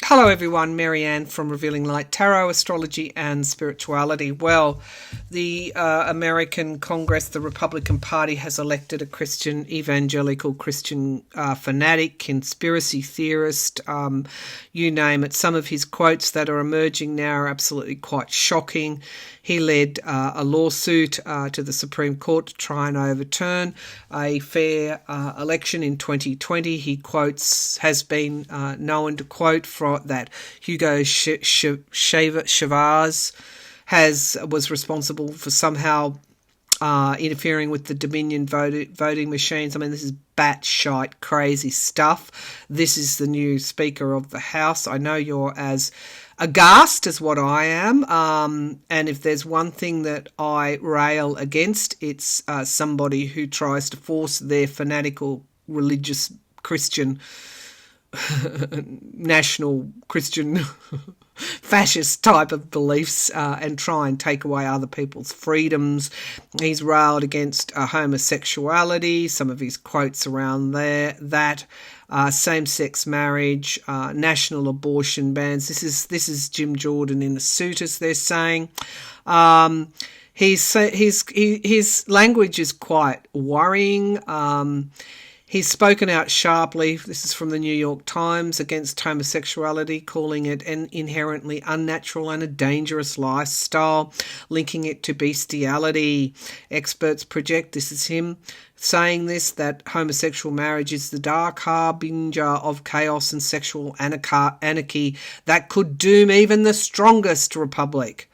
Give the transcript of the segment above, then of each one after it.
Hello everyone, Maryann from Revealing Light Tarot, Astrology and Spirituality. Well, the American Congress, the Republican Party, has elected a Christian, evangelical Christian fanatic, conspiracy theorist, you name it. Some of his quotes that are emerging now are absolutely quite shocking. He led a lawsuit to the Supreme Court to try and overturn a fair election in 2020. He has been known to quote from that Hugo Chavez was responsible for somehow interfering with the Dominion voting machines. I mean, this is batshite crazy stuff. This is the new Speaker of the House. I know you're as aghast as what I am, and if there's one thing that I rail against, it's somebody who tries to force their fanatical religious Christian national Christian fascist type of beliefs and try and take away other people's freedoms. He's railed against homosexuality, some of his quotes around that same-sex marriage, national abortion bans. This is Jim Jordan in a suit, as they're saying. His language is quite worrying. He's spoken out sharply, this is from the New York Times, against homosexuality, calling it an inherently unnatural and a dangerous lifestyle, linking it to bestiality. Experts project, this is him saying this, that homosexual marriage is the dark harbinger of chaos and sexual anarchy that could doom even the strongest republic.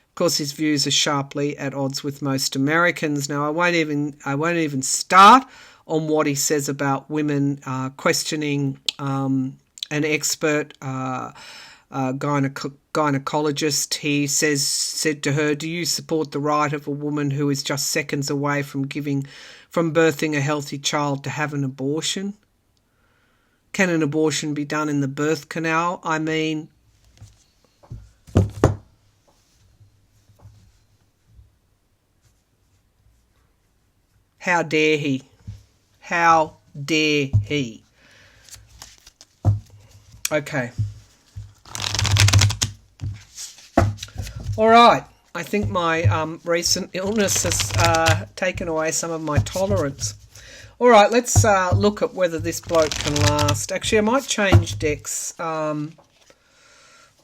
Of course, his views are sharply at odds with most Americans. Now, I won't even start on what he says about women questioning an expert gynecologist. He said to her, "Do you support the right of a woman who is just seconds away from birthing a healthy child to have an abortion? Can an abortion be done in the birth canal?" I mean, how dare he? How dare he? Okay. All right. I think my recent illness has taken away some of my tolerance. All right, let's look at whether this bloke can last. Actually, I might change decks. Where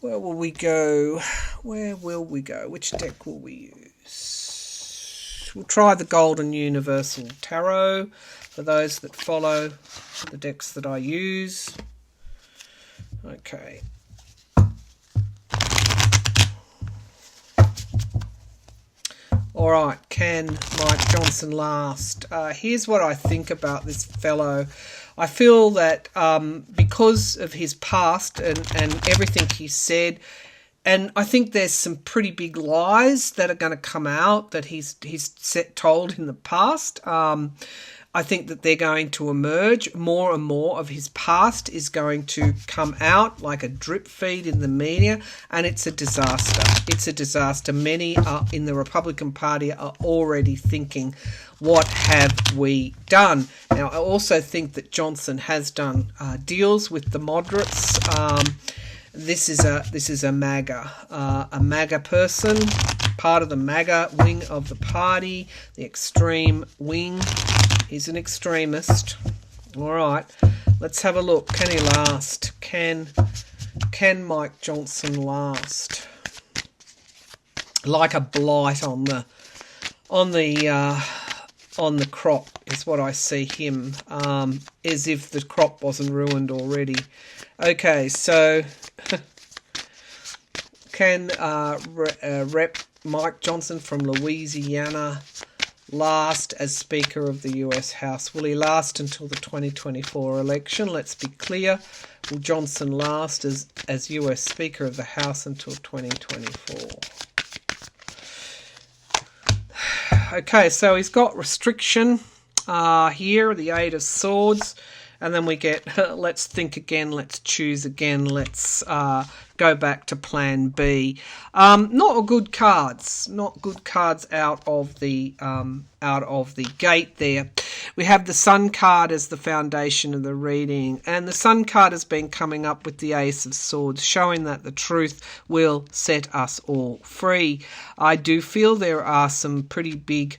will we go? Which deck will we use? We'll try the Golden Universal Tarot for those that follow the decks that I use. Okay. All right, can Mike Johnson last? Here's what I think about this fellow. I feel that because of his past and everything he said, and I think there's some pretty big lies that are going to come out that he's told in the past. I think that they're going to emerge. More and more of his past is going to come out like a drip feed in the media, and it's a disaster. It's a disaster. Many in the Republican Party are already thinking, what have we done? Now, I also think that Johnson has done deals with the moderates. This is a MAGA person, part of the MAGA wing of the party, the extreme wing. He's an extremist. All right, let's have a look. Can he last? Can Mike Johnson last? Like a blight on the crop is what I see him. As if the crop wasn't ruined already. Okay, so can Rep Mike Johnson from Louisiana last as Speaker of the US House? Will he last until the 2024 election? Let's be clear. Will Johnson last as US Speaker of the House until 2024? Okay, so he's got restriction here, the Eight of Swords. And then we get, let's think again, let's choose again, let's go back to plan B. Not good cards. Not good cards out of the gate there. We have the Sun card as the foundation of the reading. And the Sun card has been coming up with the Ace of Swords, showing that the truth will set us all free. I do feel there are some pretty big...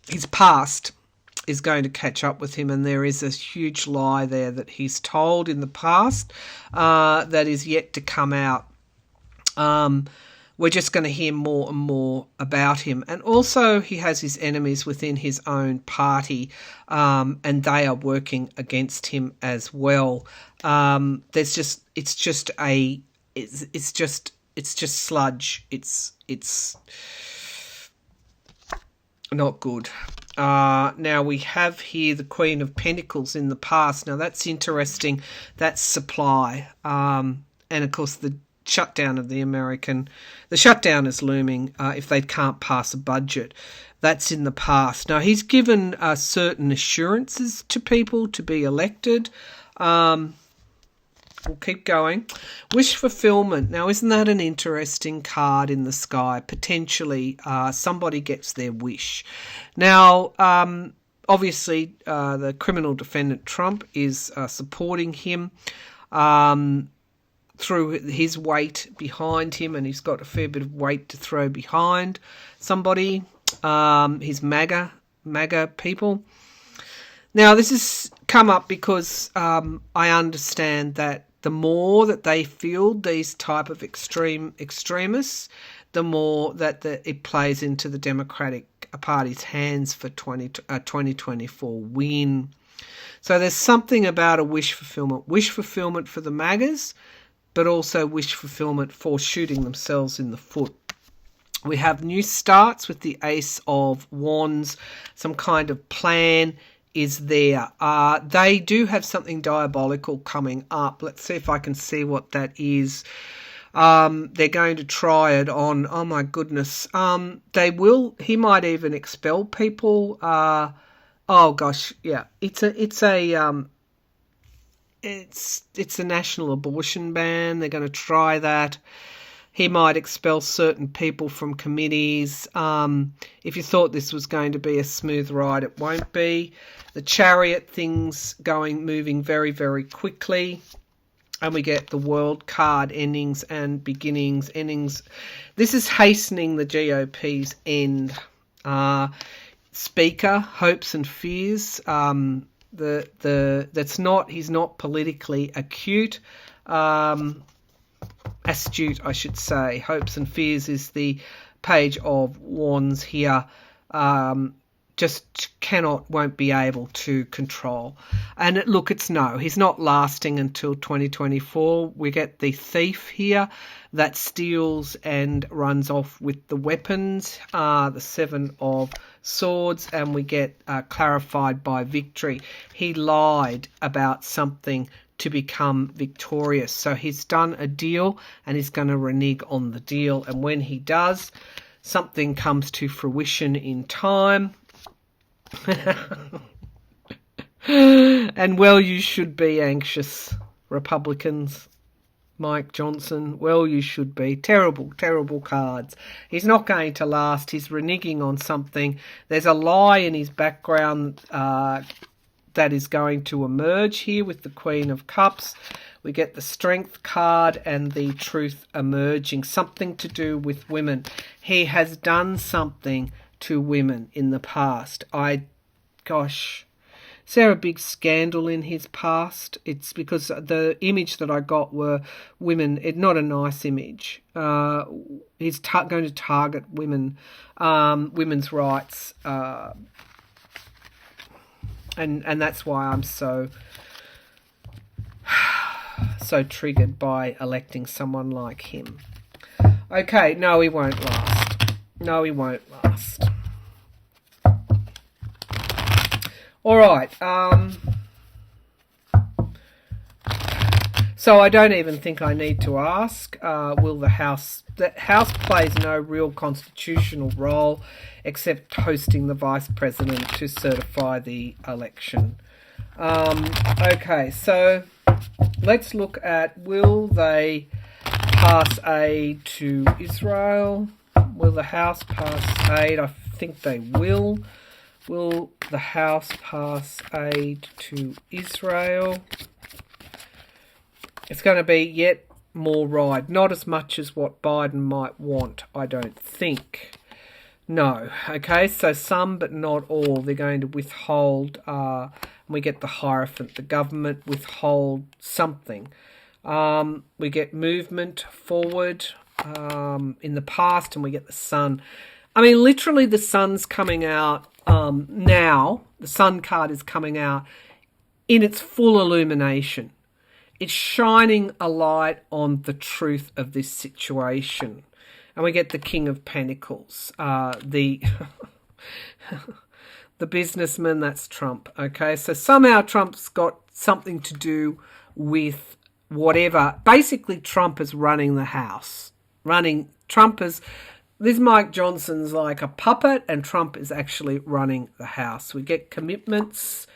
his past is going to catch up with him, and there is a huge lie there that he's told in the past that is yet to come out. We're just going to hear more and more about him. And also he has his enemies within his own party, and they are working against him as well. It's just sludge. It's not good. Now we have here the Queen of Pentacles in the past. Now that's interesting. That's supply. And of course the shutdown of the shutdown is looming if they can't pass a budget. That's in the past. Now he's given certain assurances to people to be elected. We'll keep going. Wish fulfillment. Now, isn't that an interesting card in the sky? Potentially, somebody gets their wish. Now, obviously, the criminal defendant Trump is supporting him through his weight behind him, and he's got a fair bit of weight to throw behind somebody. His MAGA people. Now, this has come up because I understand that the more that they field these type of extremists, the more that it plays into the Democratic Party's hands for 2024 win. So there's something about a wish fulfillment. Wish fulfillment for the MAGAs, but also wish fulfillment for shooting themselves in the foot. We have new starts with the Ace of Wands, some kind of plan is there. They do have something diabolical coming up. Let's see if I can see what that is. They're going to try it on. Oh my goodness. They will. He might even expel people. Oh gosh, yeah. It's a national abortion ban. They're going to try that. He might expel certain people from committees. If you thought this was going to be a smooth ride, it won't be. The Chariot thing's moving very, very quickly. And we get the World card, endings and beginnings. Endings. This is hastening the GOP's end. Speaker, hopes and fears. He's not politically astute, I should say. Hopes and fears is the Page of Wands here. Just won't be able to control. And look, he's not lasting until 2024. We get the Thief here that steals and runs off with the weapons, the Seven of Swords, and we get clarified by victory. He lied about something to become victorious. So he's done a deal and he's going to renege on the deal. And when he does, something comes to fruition in time. And well, you should be anxious, Republicans. Mike Johnson, well, you should be. Terrible, terrible cards. He's not going to last. He's reneging on something. There's a lie in his background that is going to emerge here with the Queen of Cups. We get the Strength card and the Truth emerging. Something to do with women. He has done something to women in the past. Is there a big scandal in his past? It's because the image that I got were women. It's not a nice image. He's going to target women, women's rights, and that's why I'm so triggered by electing someone like him. Okay, no, he won't last. No, he won't last. All right. So I don't even think I need to ask, will the House plays no real constitutional role except hosting the Vice President to certify the election. Okay, so let's look at, will they pass aid to Israel? Will the House pass aid? I think they will. Will the House pass aid to Israel? It's going to be yet more ride. Not as much as what Biden might want, I don't think. No. Okay, so some but not all. They're going to withhold, we get the Hierophant, the government withhold something. We get movement forward in the past, and we get the sun. I mean, literally the sun's coming out now. The sun card is coming out in its full illumination. It's shining a light on the truth of this situation. And we get the King of Pentacles, the businessman, that's Trump. Okay, so somehow Trump's got something to do with whatever. Basically, Trump is running the house. This Mike Johnson's like a puppet, and Trump is actually running the house. We get commitments,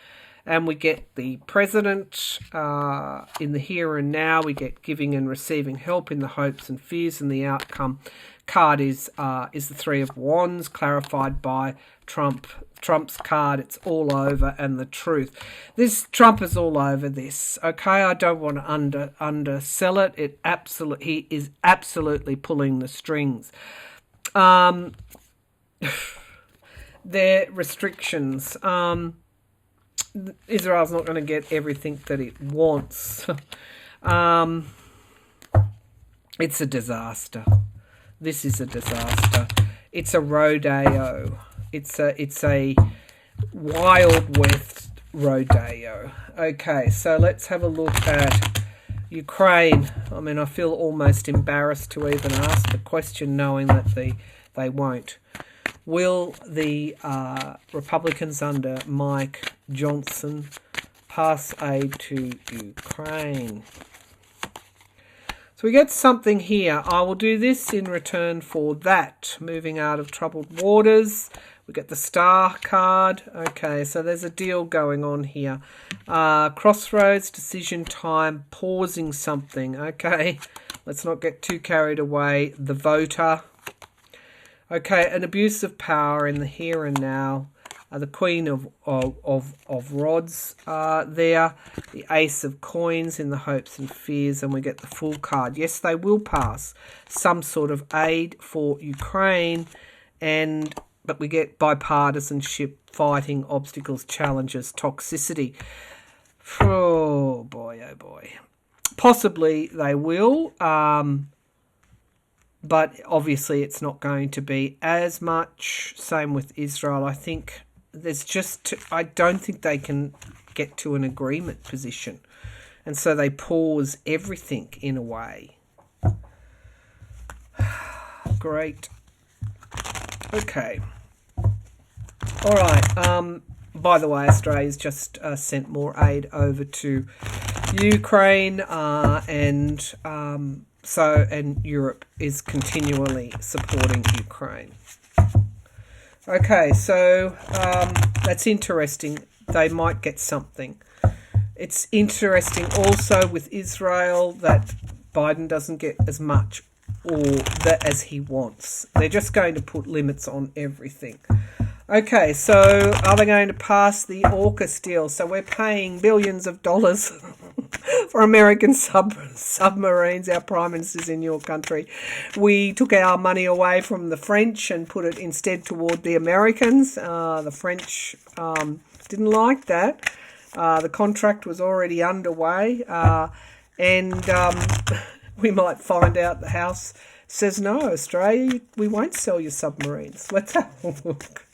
and we get the president in the here and now. We get giving and receiving help in the hopes and fears, and the outcome card is the Three of Wands, clarified by Trump. Trump's card, it's all over, and the truth. Trump is all over this. Okay, I don't want to undersell it. He is absolutely pulling the strings. Their restrictions. Israel's not going to get everything that it wants. It's a disaster. This is a disaster. It's a rodeo. It's a Wild West rodeo. Okay, so let's have a look at Ukraine. I mean, I feel almost embarrassed to even ask the question, knowing that they won't. Will the Republicans under Mike Johnson pass aid to Ukraine? So we get something here. I will do this in return for that. Moving out of troubled waters. We get the Star card. Okay, so there's a deal going on here. Crossroads, decision time, pausing something. Okay, let's not get too carried away. The voter. Okay, an abuse of power in the here and now. The Queen of Rods there. The Ace of Coins in the hopes and fears. And we get the Fool card. Yes, they will pass some sort of aid for Ukraine. But we get bipartisanship, fighting, obstacles, challenges, toxicity. Oh, boy, oh, boy. Possibly they will. But obviously it's not going to be as much. Same with Israel. I think I don't think they can get to an agreement position. And so they pause everything in a way. Great. Okay. All right. By the way, Australia's just sent more aid over to Ukraine, and Europe is continually supporting Ukraine. Okay, so that's interesting. They might get something. It's interesting also with Israel that Biden doesn't get as much as he wants. They're just going to put limits on everything. Okay, so are they going to pass the AUKUS deal? So we're paying billions of dollars for American submarines. Our Prime Minister's in your country. We took our money away from the French and put it instead toward the Americans. The French didn't like that. The contract was already underway. And we might find out the House says, no, Australia, we won't sell your submarines. Let's have a look.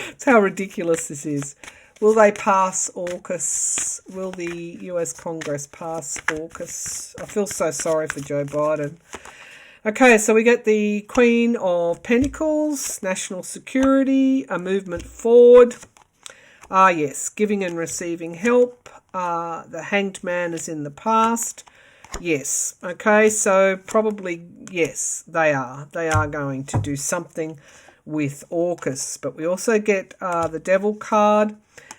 That's how ridiculous this is. Will they pass AUKUS? Will the US Congress pass AUKUS? I feel so sorry for Joe Biden. Okay, so we get the Queen of Pentacles, national security, a movement forward. Yes, giving and receiving help. The Hanged Man is in the past. Yes. Okay, so probably, yes, they are. They are going to do something with AUKUS. But we also get the Devil card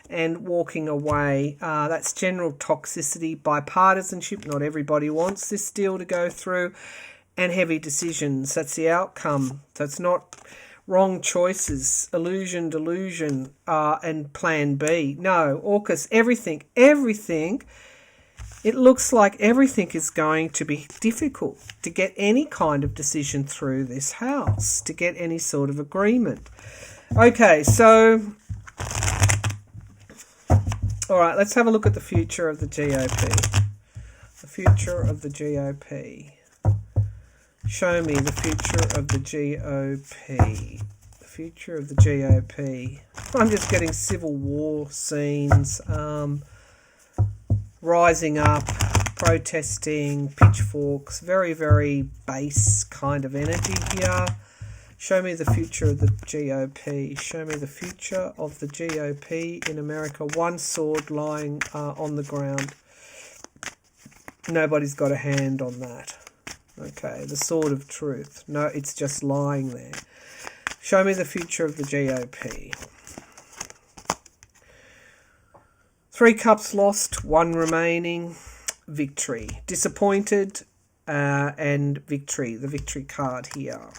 and walking away. That's general toxicity, bipartisanship. Not everybody wants this deal to go through. And heavy decisions. That's the outcome. So it's not wrong choices, illusion, delusion, and plan B. No, AUKUS, everything. It looks like everything is going to be difficult to get any kind of decision through this house, to get any sort of agreement. Okay, so, all right, let's have a look at the future of the GOP. The future of the GOP. Show me the future of the GOP. The future of the GOP. I'm just getting civil war scenes, rising up, protesting, pitchforks, very, very base kind of energy here. Show me the future of the GOP. Show me the future of the GOP in America. One sword lying on the ground. Nobody's got a hand on that. Okay, the sword of truth. No, it's just lying there. Show me the future of the GOP. 3 cups lost, 1 remaining. Victory. Disappointed and victory. The victory card here.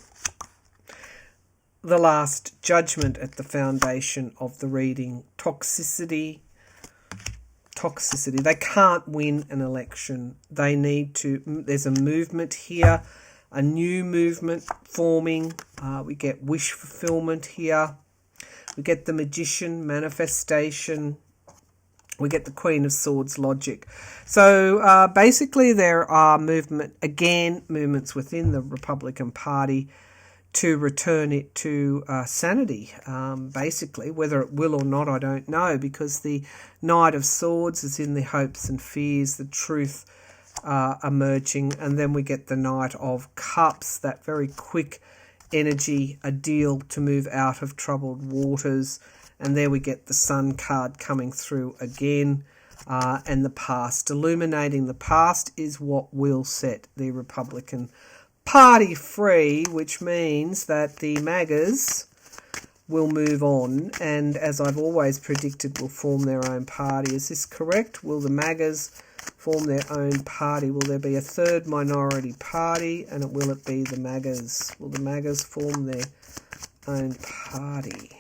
The last judgment at the foundation of the reading. Toxicity. They can't win an election. They need to. There's a movement here, a new movement forming. We get wish fulfillment here. We get the magician, manifestation. We get the Queen of Swords logic. So basically there are movements within the Republican Party to return it to sanity, basically. Whether it will or not, I don't know, because the Knight of Swords is in the hopes and fears, the truth emerging, and then we get the Knight of Cups, that very quick energy, a deal to move out of troubled waters, and there we get the Sun card coming through again, and the past. Illuminating the past is what will set the Republican Party free, which means that the MAGAs will move on, and as I've always predicted, will form their own party. Is this correct? Will the MAGAs form their own party? Will there be a third minority party, and will it be the MAGAs? Will the MAGAs form their own party?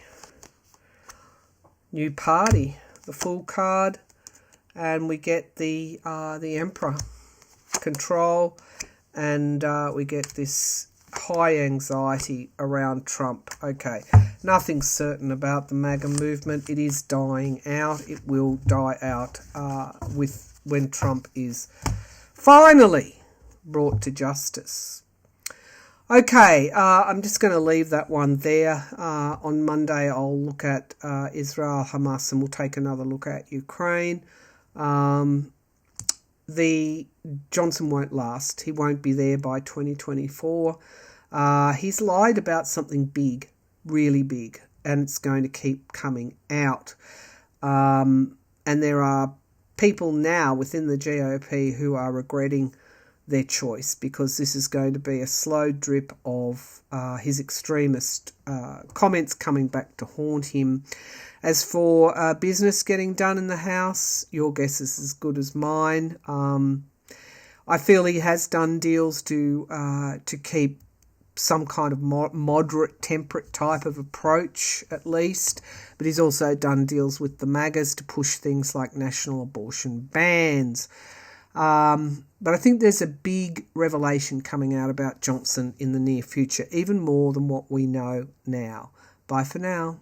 New party, the Fool card, and we get the Emperor, control. And we get this high anxiety around Trump. Okay, nothing's certain about the MAGA movement. It is dying out. It will die out when Trump is finally brought to justice. Okay, I'm just going to leave that one there. On Monday, I'll look at Israel, Hamas, and we'll take another look at Ukraine. The Johnson won't last. He won't be there by 2024. He's lied about something big, really big, and it's going to keep coming out. And there are people now within the GOP who are regretting their choice, because this is going to be a slow drip of his extremist comments coming back to haunt him. As for business getting done in the House, your guess is as good as mine. I feel he has done deals to keep some kind of moderate, temperate type of approach, at least. But he's also done deals with the MAGAs to push things like national abortion bans. But I think there's a big revelation coming out about Johnson in the near future, even more than what we know now. Bye for now.